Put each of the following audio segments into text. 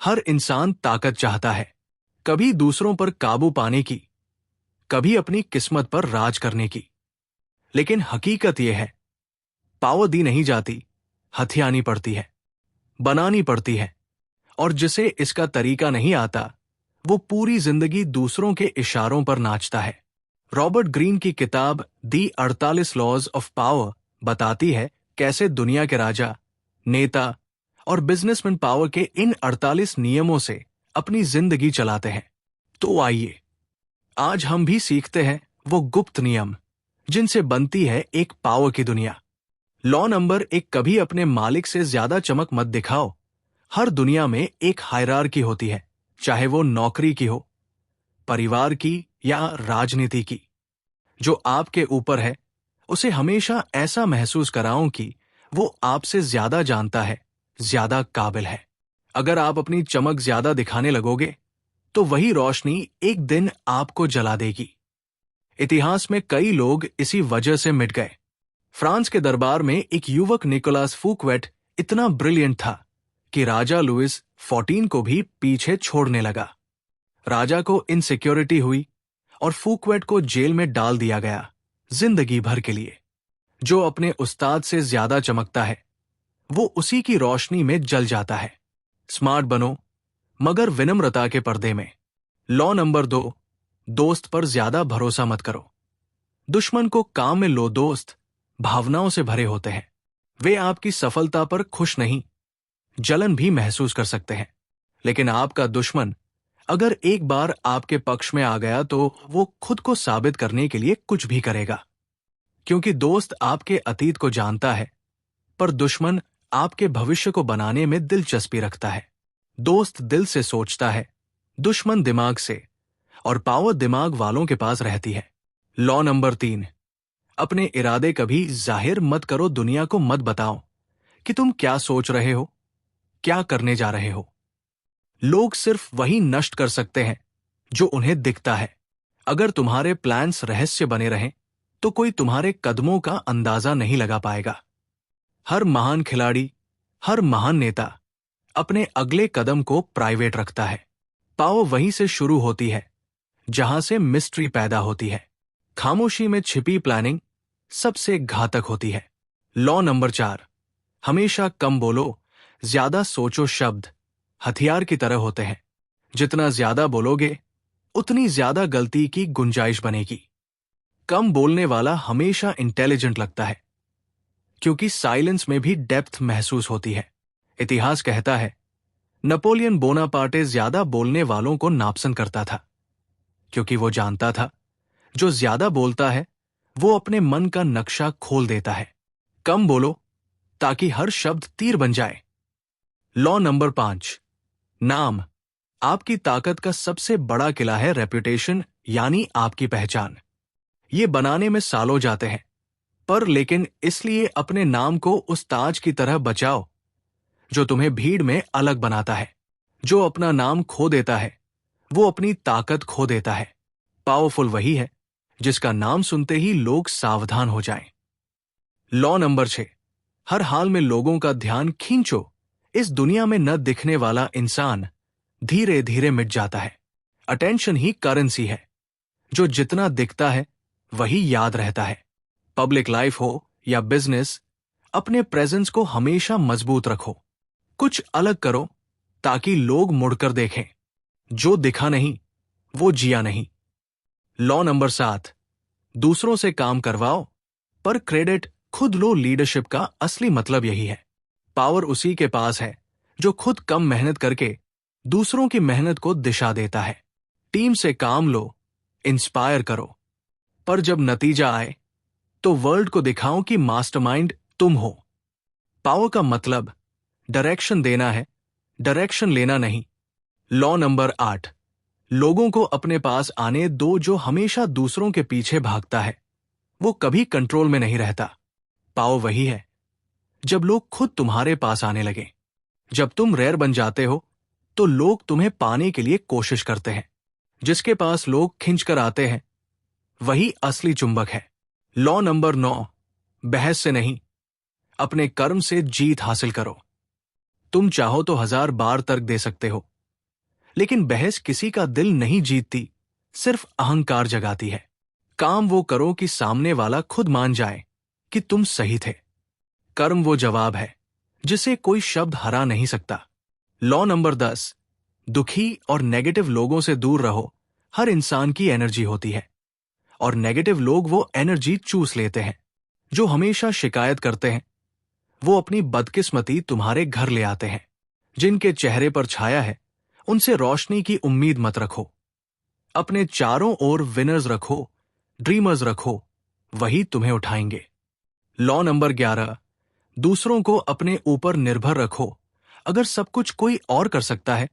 हर इंसान ताकत चाहता है, कभी दूसरों पर काबू पाने की, कभी अपनी किस्मत पर राज करने की। लेकिन हकीकत यह है, पावर दी नहीं जाती, हथियानी पड़ती है, बनानी पड़ती है। और जिसे इसका तरीका नहीं आता, वो पूरी जिंदगी दूसरों के इशारों पर नाचता है। रॉबर्ट ग्रीन की किताब दी 48 लॉज ऑफ पावर बताती है कैसे दुनिया के राजा, नेता और बिजनेसमैन पावर के इन 48 नियमों से अपनी जिंदगी चलाते हैं। तो आइए आज हम भी सीखते हैं वो गुप्त नियम जिनसे बनती है एक पावर की दुनिया। लॉ नंबर 1, कभी अपने मालिक से ज्यादा चमक मत दिखाओ। हर दुनिया में एक हायरार्की होती है, चाहे वो नौकरी की हो, परिवार की या राजनीति की। जो आपके ऊपर है उसे हमेशा ऐसा महसूस कराओ कि वो आपसे ज्यादा जानता है, ज्यादा काबिल है। अगर आप अपनी चमक ज्यादा दिखाने लगोगे तो वही रोशनी एक दिन आपको जला देगी। इतिहास में कई लोग इसी वजह से मिट गए। फ्रांस के दरबार में एक युवक निकोलास फूकवेट इतना ब्रिलियंट था कि राजा लुइस 14 को भी पीछे छोड़ने लगा। राजा को इनसिक्योरिटी हुई और फूकवेट को जेल में डाल दिया गया, जिंदगी भर के लिए। जो अपने उस्ताद से ज्यादा चमकता है वो उसी की रोशनी में जल जाता है। स्मार्ट बनो मगर विनम्रता के पर्दे में। लॉ नंबर 2, दोस्त पर ज्यादा भरोसा मत करो। दुश्मन को काम में लो दोस्त भावनाओं से भरे होते हैं। वे आपकी सफलता पर खुश नहीं, जलन भी महसूस कर सकते हैं। लेकिन आपका दुश्मन अगर एक बार आपके पक्ष में आ गया तो वो खुद को साबित करने के लिए कुछ भी करेगा। क्योंकि दोस्त आपके अतीत को जानता है, पर दुश्मन आपके भविष्य को बनाने में दिलचस्पी रखता है। दोस्त दिल से सोचता है, दुश्मन दिमाग से, और पावर दिमाग वालों के पास रहती है। लॉ नंबर 3, अपने इरादे कभी जाहिर मत करो। दुनिया को मत बताओ कि तुम क्या सोच रहे हो, क्या करने जा रहे हो। लोग सिर्फ वही नष्ट कर सकते हैं जो उन्हें दिखता है। अगर तुम्हारे प्लान्स रहस्य बने रहें तो कोई तुम्हारे कदमों का अंदाजा नहीं लगा पाएगा। हर महान खिलाड़ी, हर महान नेता अपने अगले कदम को प्राइवेट रखता है। पावर वहीं से शुरू होती है जहां से मिस्ट्री पैदा होती है। खामोशी में छिपी प्लानिंग सबसे घातक होती है। लॉ नंबर 4, हमेशा कम बोलो, ज्यादा सोचो। शब्द हथियार की तरह होते हैं। जितना ज्यादा बोलोगे उतनी ज्यादा गलती की गुंजाइश बनेगी। कम बोलने वाला हमेशा इंटेलिजेंट लगता है, क्योंकि साइलेंस में भी डेप्थ महसूस होती है। इतिहास कहता है नेपोलियन बोनापार्टे ज्यादा बोलने वालों को नापसंद करता था, क्योंकि वो जानता था जो ज्यादा बोलता है वो अपने मन का नक्शा खोल देता है। कम बोलो ताकि हर शब्द तीर बन जाए। लॉ नंबर 5, नाम आपकी ताकत का सबसे बड़ा किला है। रेप्यूटेशन यानी आपकी पहचान। ये बनाने में सालों जाते हैं, पर लेकिन इसलिए अपने नाम को उस ताज की तरह बचाओ जो तुम्हें भीड़ में अलग बनाता है। जो अपना नाम खो देता है वो अपनी ताकत खो देता है। पावरफुल वही है जिसका नाम सुनते ही लोग सावधान हो जाएं। लॉ नंबर 6, हर हाल में लोगों का ध्यान खींचो। इस दुनिया में न दिखने वाला इंसान धीरे धीरे मिट जाता है। अटेंशन ही करेंसी है। जो जितना दिखता है वही याद रहता है। पब्लिक लाइफ हो या बिजनेस, अपने प्रेजेंस को हमेशा मजबूत रखो। कुछ अलग करो ताकि लोग मुड़कर देखें। जो दिखा नहीं वो जिया नहीं। लॉ नंबर 7, दूसरों से काम करवाओ पर क्रेडिट खुद लो। लीडरशिप का असली मतलब यही है। पावर उसी के पास है जो खुद कम मेहनत करके दूसरों की मेहनत को दिशा देता है। टीम से काम लो, इंस्पायर करो, पर जब नतीजा आए तो वर्ल्ड को दिखाओ कि मास्टरमाइंड तुम हो। पावर का मतलब डायरेक्शन देना है, डायरेक्शन लेना नहीं। लॉ नंबर 8, लोगों को अपने पास आने दो। जो हमेशा दूसरों के पीछे भागता है वो कभी कंट्रोल में नहीं रहता। पावर वही है जब लोग खुद तुम्हारे पास आने लगे। जब तुम रेयर बन जाते हो तो लोग तुम्हें पाने के लिए कोशिश करते हैं। जिसके पास लोग खिंचकर आते हैं वही असली चुंबक है। लॉ नंबर 9, बहस से नहीं, अपने कर्म से जीत हासिल करो। तुम चाहो तो 1000 बार तर्क दे सकते हो, लेकिन बहस किसी का दिल नहीं जीतती, सिर्फ अहंकार जगाती है। काम वो करो कि सामने वाला खुद मान जाए कि तुम सही थे। कर्म वो जवाब है जिसे कोई शब्द हरा नहीं सकता। लॉ नंबर 10, दुखी और नेगेटिव लोगों से दूर रहो। हर इंसान की एनर्जी होती है और नेगेटिव लोग वो एनर्जी चूस लेते हैं। जो हमेशा शिकायत करते हैं वो अपनी बदकिस्मती तुम्हारे घर ले आते हैं। जिनके चेहरे पर छाया है उनसे रोशनी की उम्मीद मत रखो। अपने चारों ओर विनर्स रखो, ड्रीमर्स रखो, वही तुम्हें उठाएंगे। लॉ नंबर 11, दूसरों को अपने ऊपर निर्भर रखो। अगर सब कुछ कोई और कर सकता है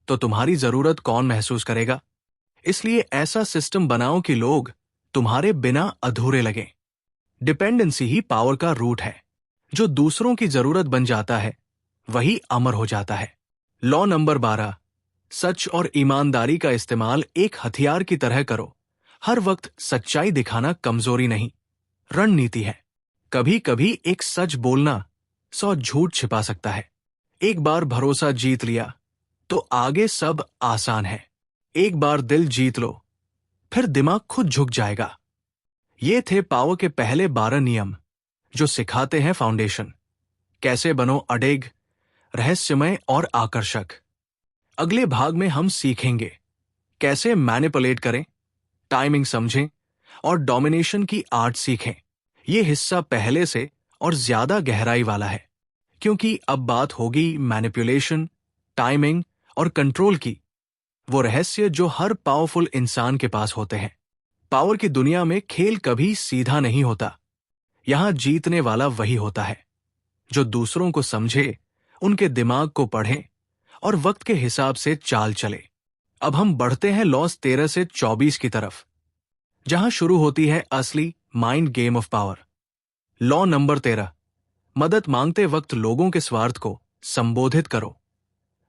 तो तुम्हारी जरूरत कौन महसूस करेगा? इसलिए ऐसा सिस्टम बनाओ कि लोग तुम्हारे बिना अधूरे लगें। डिपेंडेंसी ही पावर का रूट है। जो दूसरों की जरूरत बन जाता है वही अमर हो जाता है। लॉ नंबर 12, सच और ईमानदारी का इस्तेमाल एक हथियार की तरह करो। हर वक्त सच्चाई दिखाना कमजोरी नहीं, रणनीति है। कभी कभी एक सच बोलना 100 झूठ छिपा सकता है। एक बार भरोसा जीत लिया तो आगे सब आसान है। एक बार दिल जीत लो फिर दिमाग खुद झुक जाएगा। ये थे पावर के पहले 12 नियम जो सिखाते हैं फाउंडेशन। कैसे बनो अडिग, रहस्यमय और आकर्षक। अगले भाग में हम सीखेंगे कैसे मैनिपुलेट करें, टाइमिंग समझें और डोमिनेशन की आर्ट सीखें। यह हिस्सा पहले से और ज्यादा गहराई वाला है क्योंकि अब बात होगी मैनिपुलेशन, टाइमिंग और कंट्रोल की। वो रहस्य जो हर पावरफुल इंसान के पास होते हैं। पावर की दुनिया में खेल कभी सीधा नहीं होता। यहां जीतने वाला वही होता है जो दूसरों को समझे, उनके दिमाग को पढ़े और वक्त के हिसाब से चाल चले। अब हम बढ़ते हैं लॉस 13 से 24 की तरफ, जहां शुरू होती है असली mind game of power. Law number 13, मदद मांगते वक्त लोगों के स्वार्थ को संबोधित करो।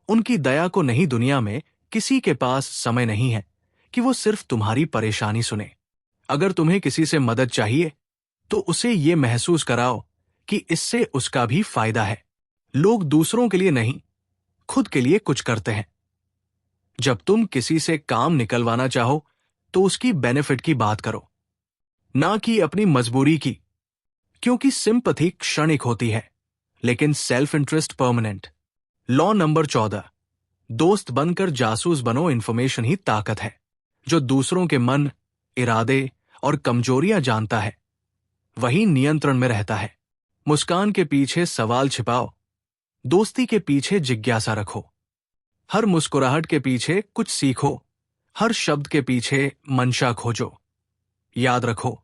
उनकी दया को नहीं। दुनिया में किसी के पास समय नहीं है कि वो सिर्फ तुम्हारी परेशानी सुने। अगर तुम्हें किसी से मदद चाहिए तो उसे ये महसूस कराओ कि इससे उसका भी फायदा है। लोग दूसरों के लिए नहीं, खुद के लिए कुछ करते हैं। जब तुम किसी से काम निकलवाना चाहो तो उसकी बेनिफिट की बात करो, ना कि अपनी मजबूरी की, क्योंकि सिंपैथी क्षणिक होती है लेकिन self interest permanent. Law number 14, दोस्त बनकर जासूस बनो। इंफॉर्मेशन ही ताकत है। जो दूसरों के मन, इरादे और कमजोरियां जानता है वही नियंत्रण में रहता है। मुस्कान के पीछे सवाल छिपाओ, दोस्ती के पीछे जिज्ञासा रखो। हर मुस्कुराहट के पीछे कुछ सीखो, हर शब्द के पीछे मंशा खोजो। याद रखो,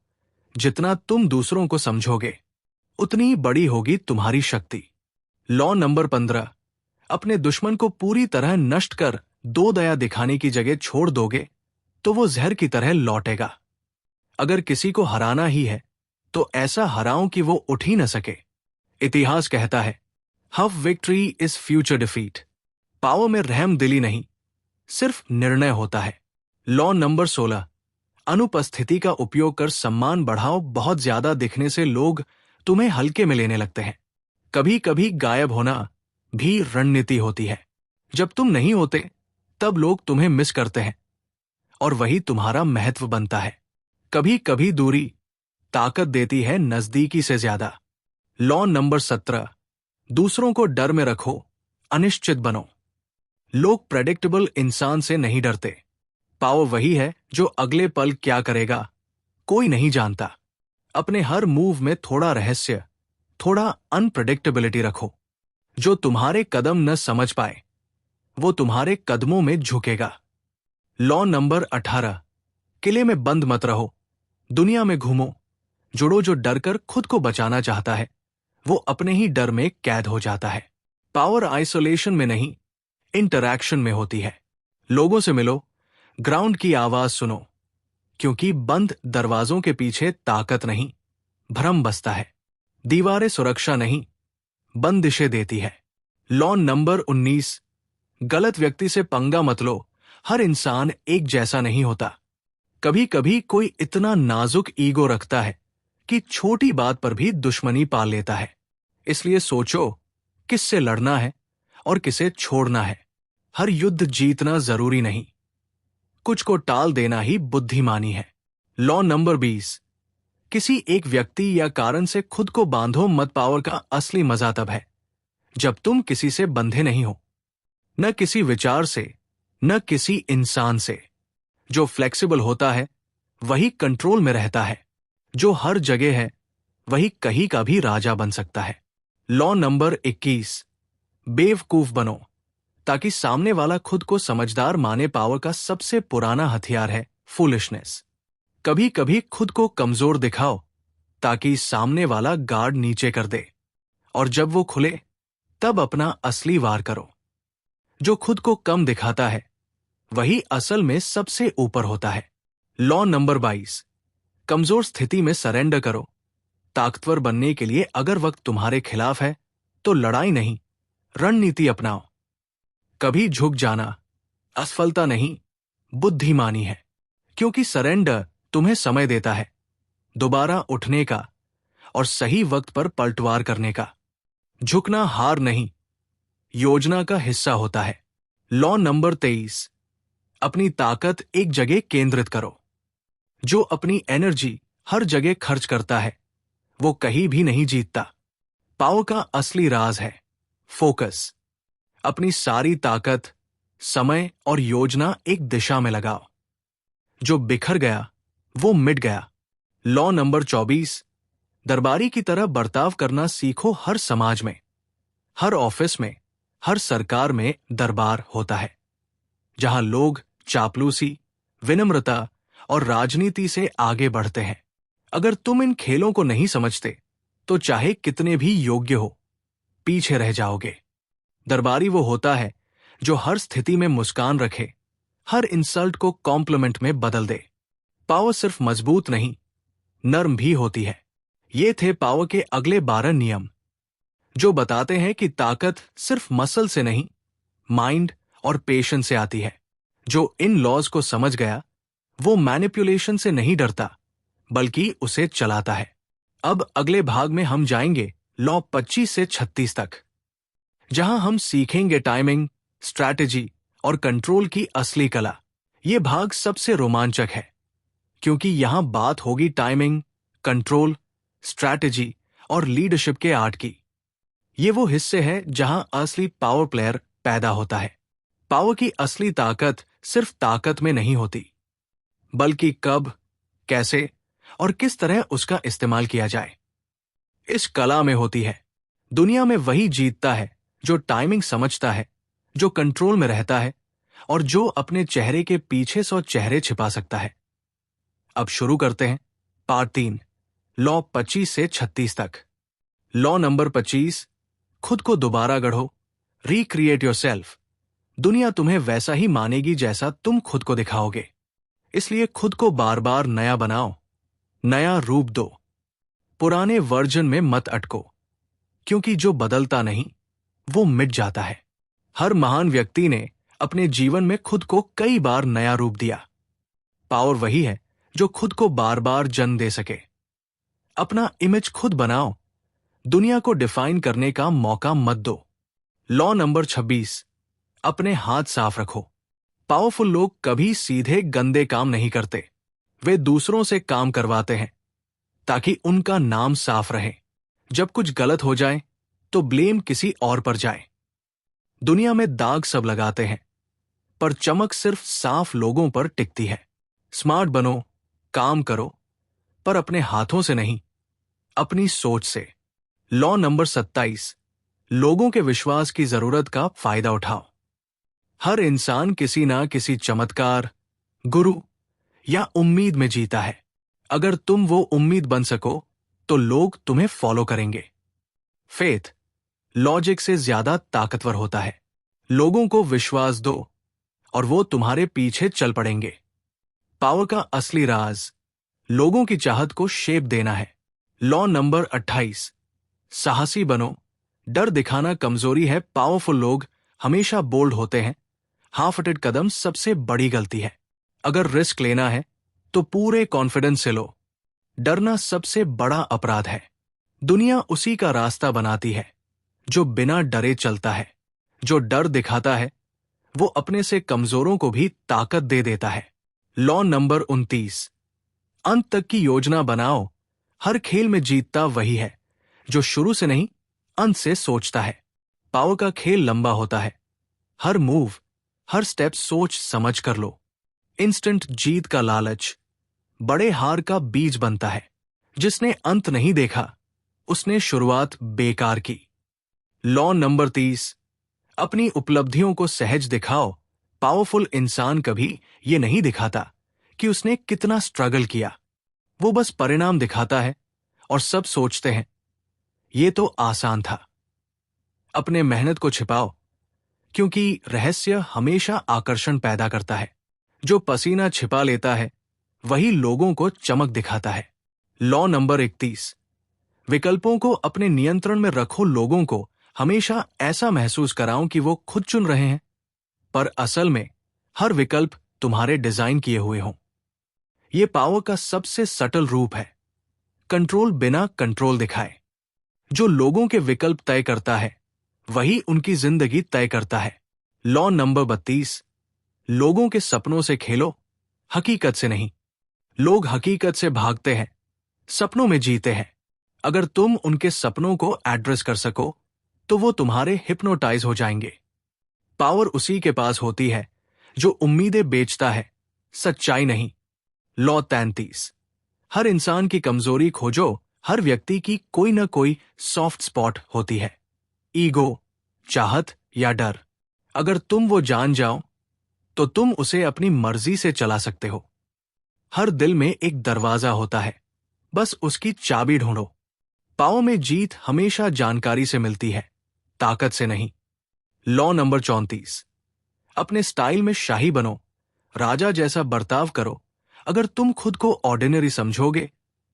जितना तुम दूसरों को समझोगे उतनी बड़ी होगी तुम्हारी शक्ति। लॉ नंबर 15, अपने दुश्मन को पूरी तरह नष्ट कर दो दया दिखाने की जगह छोड़ दोगे तो वो जहर की तरह लौटेगा। अगर किसी को हराना ही है तो ऐसा हराओ कि वो उठ ही न सके। इतिहास कहता है half victory is future defeat. Power में रहम दिली नहीं, सिर्फ निर्णय होता है। लॉ नंबर 16, अनुपस्थिति का उपयोग कर सम्मान बढ़ाओ। बहुत ज्यादा दिखने से लोग तुम्हें हल्के में लेने लगते हैं। कभी कभी गायब होना भी रणनीति होती है। जब तुम नहीं होते तब लोग तुम्हें मिस करते हैं और वही तुम्हारा महत्व बनता है। कभी कभी दूरी ताकत देती है नजदीकी से ज्यादा। लॉ नंबर 17, दूसरों को डर में रखो, अनिश्चित बनो। लोग प्रेडिक्टेबल इंसान से नहीं डरते। पावर वही है जो अगले पल क्या करेगा कोई नहीं जानता। अपने हर मूव में थोड़ा रहस्य, थोड़ा अनप्रेडिक्टेबिलिटी रखो। जो तुम्हारे कदम न समझ पाए वो तुम्हारे कदमों में झुकेगा। लॉ नंबर 18, किले में बंद मत रहो, दुनिया में घूमो। जुड़ो। जो डरकर खुद को बचाना चाहता है वो अपने ही डर में कैद हो जाता है। पावर आइसोलेशन में नहीं, इंटरैक्शन में होती है। लोगों से मिलो, ग्राउंड की आवाज सुनो, क्योंकि बंद दरवाजों के पीछे ताकत नहीं, भ्रम बसता है। दीवारें सुरक्षा नहीं, बंदिशें देती है। लॉ नंबर 19, गलत व्यक्ति से पंगा मत लो। हर इंसान एक जैसा नहीं होता। कभी कभी कोई इतना नाजुक ईगो रखता है कि छोटी बात पर भी दुश्मनी पाल लेता है। इसलिए सोचो किससे लड़ना है और किसे छोड़ना है। हर युद्ध जीतना जरूरी नहीं, कुछ को टाल देना ही बुद्धिमानी है। लॉ नंबर 20, किसी एक व्यक्ति या कारण से खुद को बांधो मत। पावर का असली मजा तब है जब तुम किसी से बंधे नहीं हो, न किसी विचार से, न किसी इंसान से। जो फ्लेक्सिबल होता है वही कंट्रोल में रहता है, जो हर जगह है वही कहीं का भी राजा बन सकता है। लॉ नंबर 21, बेवकूफ बनो ताकि सामने वाला खुद को समझदार माने। पावर का सबसे पुराना हथियार है फूलिशनेस। कभी कभी खुद को कमजोर दिखाओ ताकि सामने वाला गार्ड नीचे कर दे, और जब वो खुले तब अपना असली वार करो। जो खुद को कम दिखाता है वही असल में सबसे ऊपर होता है। लॉ नंबर 22, कमजोर स्थिति में सरेंडर करो। ताकतवर बनने के लिए अगर वक्त तुम्हारे खिलाफ है तो लड़ाई नहीं, रणनीति अपनाओ। कभी झुक जाना असफलता नहीं, बुद्धिमानी है, क्योंकि सरेंडर तुम्हें समय देता है दोबारा उठने का और सही वक्त पर पलटवार करने का। झुकना हार नहीं, योजना का हिस्सा होता है। लॉ नंबर 23, अपनी ताकत एक जगह केंद्रित करो। जो अपनी एनर्जी हर जगह खर्च करता है वो कहीं भी नहीं जीतता। पावर का असली राज है फोकस। अपनी सारी ताकत, समय और योजना एक दिशा में लगाओ। जो बिखर गया वो मिट गया। लॉ नंबर 24, दरबारी की तरह बर्ताव करना सीखो। हर समाज में, हर ऑफिस में, हर सरकार में दरबार होता है, जहां लोग चापलूसी, विनम्रता और राजनीति से आगे बढ़ते हैं। अगर तुम इन खेलों को नहीं समझते तो चाहे कितने भी योग्य हो, पीछे रह जाओगे। दरबारी वो होता है जो हर स्थिति में मुस्कान रखे, हर इंसल्ट को कॉम्प्लीमेंट में बदल दे। पावर सिर्फ मजबूत नहीं, नर्म भी होती है। ये थे पावर के अगले 12 नियम, जो बताते हैं कि ताकत सिर्फ मसल से नहीं, माइंड और पेशेंस से आती है। जो इन लॉज को समझ गया वो मैनिपुलेशन से नहीं डरता, बल्कि उसे चलाता है। अब अगले भाग में हम जाएंगे लॉ 25 से 36 तक, जहां हम सीखेंगे टाइमिंग, स्ट्रैटेजी और कंट्रोल की असली कला। यह भाग सबसे रोमांचक है क्योंकि यहां बात होगी टाइमिंग, कंट्रोल, स्ट्रैटेजी और लीडरशिप के आर्ट की। ये वो हिस्से हैं जहां असली पावर प्लेयर पैदा होता है। पावर की असली ताकत सिर्फ ताकत में नहीं होती, बल्कि कब, कैसे और किस तरह उसका इस्तेमाल किया जाए, इस कला में होती है। दुनिया में वही जीतता है जो टाइमिंग समझता है, जो कंट्रोल में रहता है और जो अपने चेहरे के पीछे 100 चेहरे छिपा सकता है। अब शुरू करते हैं पार्ट 3, लॉ 25 से 36 तक। लॉ नंबर 25, खुद को दोबारा गढ़ो, रिक्रिएट योरसेल्फ। दुनिया तुम्हें वैसा ही मानेगी जैसा तुम खुद को दिखाओगे, इसलिए खुद को बार बार नया बनाओ, नया रूप दो। पुराने वर्जन में मत अटको, क्योंकि जो बदलता नहीं वो मिट जाता है। हर महान व्यक्ति ने अपने जीवन में खुद को कई बार नया रूप दिया। पावर वही है जो खुद को बार बार जन्म दे सके। अपना इमेज खुद बनाओ, दुनिया को डिफाइन करने का मौका मत दो। लॉ नंबर 26, अपने हाथ साफ रखो। पावरफुल लोग कभी सीधे गंदे काम नहीं करते, वे दूसरों से काम करवाते हैं ताकि उनका नाम साफ रहे। जब कुछ गलत हो जाए तो ब्लेम किसी और पर जाए। दुनिया में दाग सब लगाते हैं, पर चमक सिर्फ साफ लोगों पर टिकती है। स्मार्ट बनो, काम करो, पर अपने हाथों से नहीं, अपनी सोच से। लॉ नंबर 27, लोगों के विश्वास की जरूरत का फायदा उठाओ। हर इंसान किसी ना किसी चमत्कार, गुरु या उम्मीद में जीता है। अगर तुम वो उम्मीद बन सको तो लोग तुम्हें फॉलो करेंगे। फेथ लॉजिक से ज्यादा ताकतवर होता है। लोगों को विश्वास दो और वो तुम्हारे पीछे चल पड़ेंगे। पावर का असली राज लोगों की चाहत को शेप देना है। लॉ नंबर 28, साहसी बनो, डर दिखाना कमजोरी है। पावरफुल लोग हमेशा बोल्ड होते हैं। हाफ अटेड कदम सबसे बड़ी गलती है। अगर रिस्क लेना है तो पूरे कॉन्फिडेंस से लो। डरना सबसे बड़ा अपराध है। दुनिया उसी का रास्ता बनाती है जो बिना डरे चलता है। जो डर दिखाता है वो अपने से कमजोरों को भी ताकत दे देता है। लॉ नंबर 29, अंत तक की योजना बनाओ। हर खेल में जीतता वही है जो शुरू से नहीं, अंत से सोचता है। पावर का खेल लंबा होता है। हर मूव, हर स्टेप सोच समझ कर लो। इंस्टेंट जीत का लालच बड़े हार का बीज बनता है। जिसने अंत नहीं देखा, उसने शुरुआत बेकार की। लॉ नंबर 30, अपनी उपलब्धियों को सहज दिखाओ। पावरफुल इंसान कभी ये नहीं दिखाता कि उसने कितना स्ट्रगल किया। वो बस परिणाम दिखाता है और सब सोचते हैं ये तो आसान था। अपने मेहनत को छिपाओ, क्योंकि रहस्य हमेशा आकर्षण पैदा करता है। जो पसीना छिपा लेता है वही लोगों को चमक दिखाता है। लॉ नंबर 31, विकल्पों को अपने नियंत्रण में रखो। लोगों को हमेशा ऐसा महसूस कराओ कि वो खुद चुन रहे हैं, पर असल में हर विकल्प तुम्हारे डिजाइन किए हुए हों। यह पावर का सबसे सटल रूप है। कंट्रोल बिना कंट्रोल दिखाए। जो लोगों के विकल्प तय करता है वही उनकी जिंदगी तय करता है। लॉ नंबर 32, लोगों के सपनों से खेलो, हकीकत से नहीं। लोग हकीकत से भागते हैं, सपनों में जीते हैं। अगर तुम उनके सपनों को एड्रेस कर सको तो वो तुम्हारे हिप्नोटाइज हो जाएंगे। पावर उसी के पास होती है जो उम्मीदें बेचता है, सच्चाई नहीं। लॉ 33, हर इंसान की कमजोरी खोजो। हर व्यक्ति की कोई ना कोई सॉफ्ट स्पॉट होती है। ईगो, चाहत या डर। अगर तुम वो जान जाओ तो तुम उसे अपनी मर्जी से चला सकते हो। हर दिल में एक दरवाजा होता है, बस उसकी चाबी ढूंढो। पावर में जीत हमेशा जानकारी से मिलती है, ताकत से नहीं। लॉ नंबर 34, अपने स्टाइल में शाही बनो। राजा जैसा बर्ताव करो। अगर तुम खुद को ऑर्डिनरी समझोगे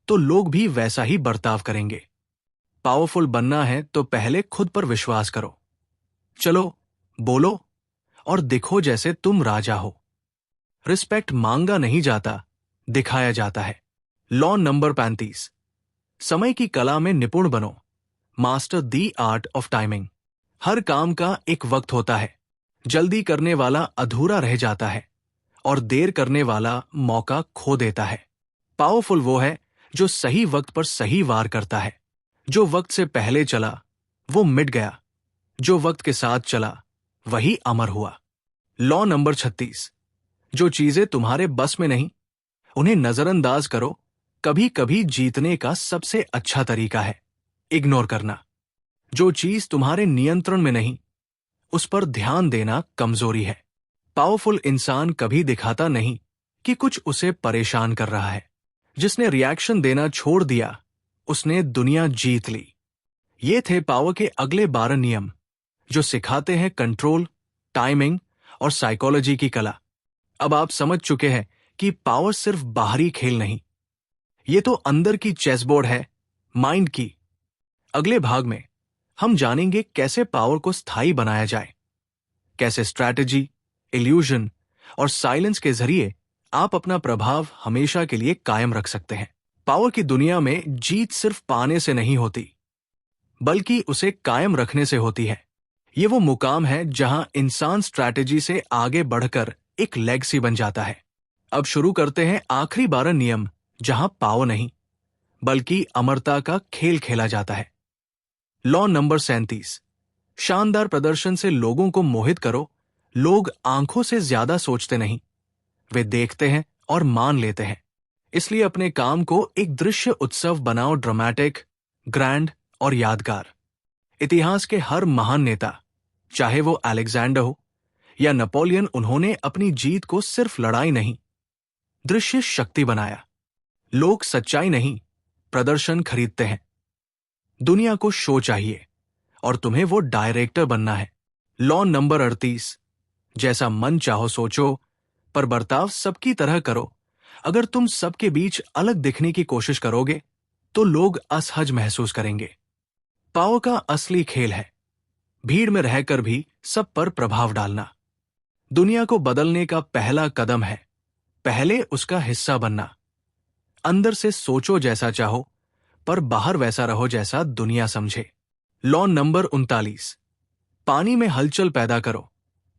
तो लोग भी वैसा ही बर्ताव करेंगे। पावरफुल बनना है तो पहले खुद पर विश्वास करो। चलो, बोलो और दिखो जैसे तुम राजा हो। रिस्पेक्ट मांगा नहीं जाता, दिखाया जाता है। लॉ नंबर 35, समय की कला में निपुण बनो। Master the art of timing. हर काम का एक वक्त होता है। जल्दी करने वाला अधूरा रह जाता है और देर करने वाला मौका खो देता है। पावरफुल वो है जो सही वक्त पर सही वार करता है। जो वक्त से पहले चला वो मिट गया, जो वक्त के साथ चला वही अमर हुआ। लॉ नंबर 36, जो चीजें तुम्हारे बस में नहीं उन्हें नजरअंदाज करो। कभी कभी जीतने का सबसे अच्छा तरीका है इग्नोर करना। जो चीज तुम्हारे नियंत्रण में नहीं उस पर ध्यान देना कमजोरी है। पावरफुल इंसान कभी दिखाता नहीं कि कुछ उसे परेशान कर रहा है। जिसने रिएक्शन देना छोड़ दिया उसने दुनिया जीत ली। ये थे पावर के अगले 12 नियम जो सिखाते हैं कंट्रोल, टाइमिंग और साइकोलॉजी की कला। अब आप समझ चुके हैं कि पावर सिर्फ बाहरी खेल नहीं, ये तो अंदर की चेसबोर्ड है, माइंड की। अगले भाग में हम जानेंगे कैसे पावर को स्थायी बनाया जाए, कैसे स्ट्रैटेजी, इल्यूजन और साइलेंस के जरिए आप अपना प्रभाव हमेशा के लिए कायम रख सकते हैं। पावर की दुनिया में जीत सिर्फ पाने से नहीं होती, बल्कि उसे कायम रखने से होती है। ये वो मुकाम है जहां इंसान स्ट्रैटेजी से आगे बढ़कर एक लेगसी बन जाता है। अब शुरू करते हैं आखिरी 12 नियम जहां पावर नहीं बल्कि अमरता का खेल खेला जाता है। लॉ नंबर 37, शानदार प्रदर्शन से लोगों को मोहित करो। लोग आंखों से ज्यादा सोचते नहीं, वे देखते हैं और मान लेते हैं। इसलिए अपने काम को एक दृश्य उत्सव बनाओ, ड्रामेटिक, ग्रैंड और यादगार। इतिहास के हर महान नेता, चाहे वो अलेक्जेंडर हो या नेपोलियन, उन्होंने अपनी जीत को सिर्फ लड़ाई नहीं, दृश्य शक्ति बनाया। लोग सच्चाई नहीं, प्रदर्शन खरीदते हैं। दुनिया को शो चाहिए और तुम्हें वो डायरेक्टर बनना है। लॉ नंबर 38, जैसा मन चाहो सोचो, पर बर्ताव सबकी तरह करो। अगर तुम सबके बीच अलग दिखने की कोशिश करोगे तो लोग असहज महसूस करेंगे। पावर का असली खेल है भीड़ में रहकर भी सब पर प्रभाव डालना। दुनिया को बदलने का पहला कदम है पहले उसका हिस्सा बनना। अंदर से सोचो जैसा चाहो, पर बाहर वैसा रहो जैसा दुनिया समझे। लॉ नंबर 39, पानी में हलचल पैदा करो।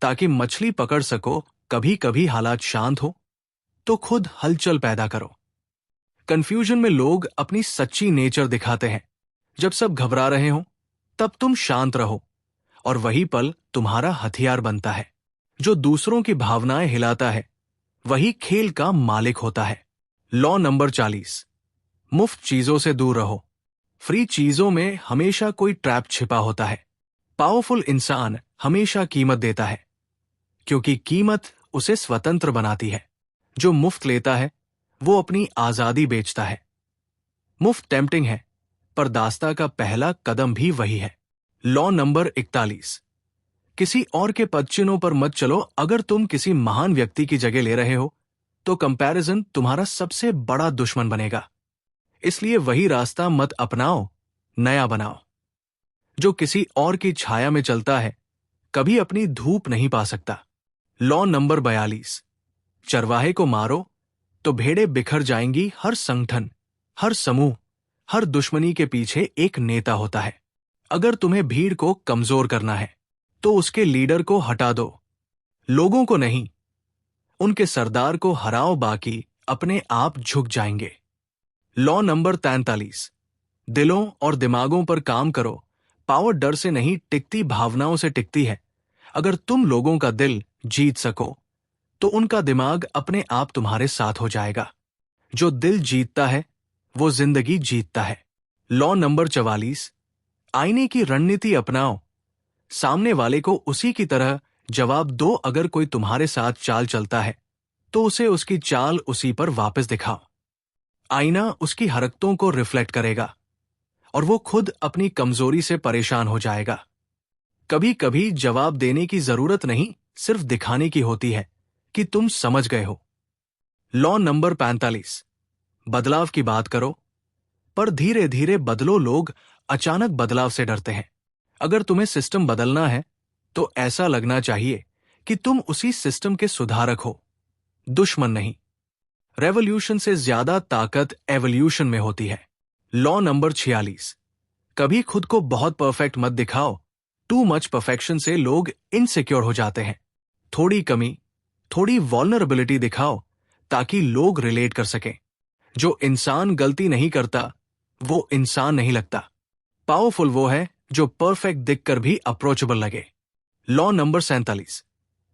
ताकि मछली पकड़ सको। कभी कभी हालात शांत हो तो खुद हलचल पैदा करो। कंफ्यूजन में लोग अपनी सच्ची नेचर दिखाते हैं। जब सब घबरा रहे हो तब तुम शांत रहो, और वही पल तुम्हारा हथियार बनता है। जो दूसरों की भावनाएं हिलाता है वही खेल का मालिक होता है। लॉ नंबर 40, मुफ्त चीजों से दूर रहो। फ्री चीजों में हमेशा कोई ट्रैप छिपा होता है। पावरफुल इंसान हमेशा कीमत देता है, क्योंकि कीमत उसे स्वतंत्र बनाती है। जो मुफ्त लेता है वो अपनी आजादी बेचता है। मुफ्त टेम्पटिंग है, पर दास्ता का पहला कदम भी वही है। लॉ नंबर 41, किसी और के पदचिन्हों पर मत चलो। अगर तुम किसी महान व्यक्ति की जगह ले रहे हो तो कंपैरिजन तुम्हारा सबसे बड़ा दुश्मन बनेगा। इसलिए वही रास्ता मत अपनाओ, नया बनाओ। जो किसी और की छाया में चलता है कभी अपनी धूप नहीं पा सकता। लॉ नंबर 42, चरवाहे को मारो तो भेड़ें बिखर जाएंगी। हर संगठन, हर समूह, हर दुश्मनी के पीछे एक नेता होता है। अगर तुम्हें भीड़ को कमजोर करना है तो उसके लीडर को हटा दो, लोगों को नहीं। उनके सरदार को हराओ, बाकी अपने आप झुक जाएंगे। लॉ नंबर 43, दिलों और दिमागों पर काम करो। पावर डर से नहीं टिकती, भावनाओं से टिकती है। अगर तुम लोगों का दिल जीत सको तो उनका दिमाग अपने आप तुम्हारे साथ हो जाएगा। जो दिल जीतता है वो जिंदगी जीतता है। लॉ नंबर 44, आईने की रणनीति अपनाओ। सामने वाले को उसी की तरह जवाब दो। अगर कोई तुम्हारे साथ चाल चलता है तो उसे उसकी चाल उसी पर वापस दिखाओ। आईना उसकी हरकतों को रिफ्लेक्ट करेगा और वो खुद अपनी कमजोरी से परेशान हो जाएगा। कभी कभी जवाब देने की जरूरत नहीं, सिर्फ दिखाने की होती है कि तुम समझ गए हो। लॉ नंबर 45, बदलाव की बात करो पर धीरे धीरे बदलो। लोग अचानक बदलाव से डरते हैं। अगर तुम्हें सिस्टम बदलना है तो ऐसा लगना चाहिए कि तुम उसी सिस्टम के सुधारक हो, दुश्मन नहीं। रेवोल्यूशन से ज्यादा ताकत एवोल्यूशन में होती है। लॉ नंबर 46, कभी खुद को बहुत परफेक्ट मत दिखाओ। टू मच परफेक्शन से लोग इनसिक्योर हो जाते हैं। थोड़ी कमी, थोड़ी वल्नरेबिलिटी दिखाओ ताकि लोग रिलेट कर सकें। जो इंसान गलती नहीं करता वो इंसान नहीं लगता। पावरफुल वो है जो परफेक्ट दिखकर भी अप्रोचेबल लगे। लॉ नंबर 47,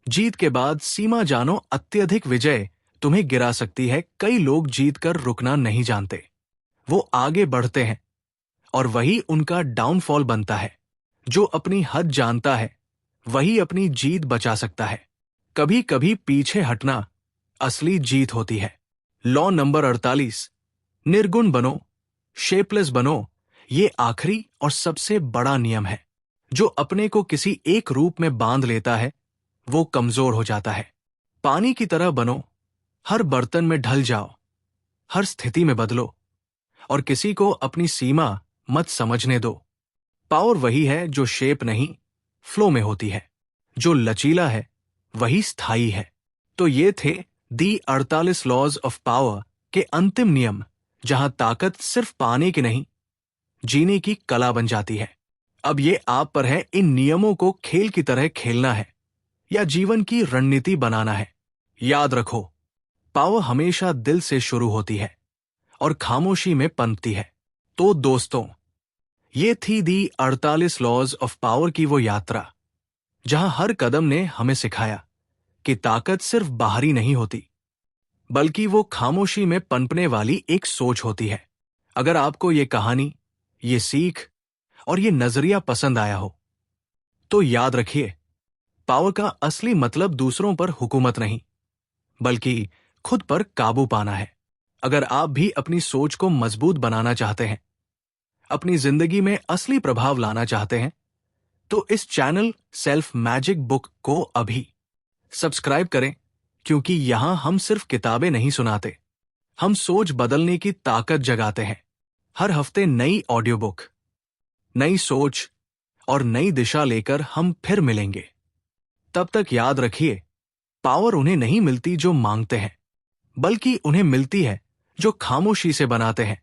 जीत के बाद सीमा जानो। अत्यधिक विजय तुम्हें गिरा सकती है। कई लोग जीत कर रुकना नहीं जानते, वो आगे बढ़ते हैं और वही उनका डाउनफॉल बनता है। जो अपनी हद जानता है वही अपनी जीत बचा सकता है। कभी कभी पीछे हटना असली जीत होती है। लॉ नंबर 48, निर्गुण बनो, शेपलेस बनो। ये आखिरी और सबसे बड़ा नियम है। जो अपने को किसी एक रूप में बांध लेता है वो कमजोर हो जाता है। पानी की तरह बनो, हर बर्तन में ढल जाओ, हर स्थिति में बदलो और किसी को अपनी सीमा मत समझने दो। पावर वही है जो शेप नहीं, फ्लो में होती है। जो लचीला है वही स्थायी है। तो ये थे दी 48 लॉज ऑफ पावर के अंतिम नियम, जहां ताकत सिर्फ पाने की नहीं, जीने की कला बन जाती है। अब ये आप पर है इन नियमों को खेल की तरह खेलना है या जीवन की रणनीति बनाना है। याद रखो, पावर हमेशा दिल से शुरू होती है और खामोशी में पनपती है। तो दोस्तों, ये थी दी 48 लॉज ऑफ पावर की वो यात्रा जहां हर कदम ने हमें सिखाया कि ताकत सिर्फ बाहरी नहीं होती, बल्कि वो खामोशी में पनपने वाली एक सोच होती है। अगर आपको ये कहानी, ये सीख और ये नजरिया पसंद आया हो तो याद रखिए, पावर का असली मतलब दूसरों पर हुकूमत नहीं, बल्कि खुद पर काबू पाना है। अगर आप भी अपनी सोच को मजबूत बनाना चाहते हैं, अपनी जिंदगी में असली प्रभाव लाना चाहते हैं, तो इस चैनल सेल्फ मैजिक बुक को अभी सब्सक्राइब करें, क्योंकि यहां हम सिर्फ किताबें नहीं सुनाते, हम सोच बदलने की ताकत जगाते हैं। हर हफ्ते नई ऑडियो बुक, नई सोच और नई दिशा लेकर हम फिर मिलेंगे। तब तक याद रखिए, पावर उन्हें नहीं मिलती जो मांगते हैं, बल्कि उन्हें मिलती है जो खामोशी से बनाते हैं।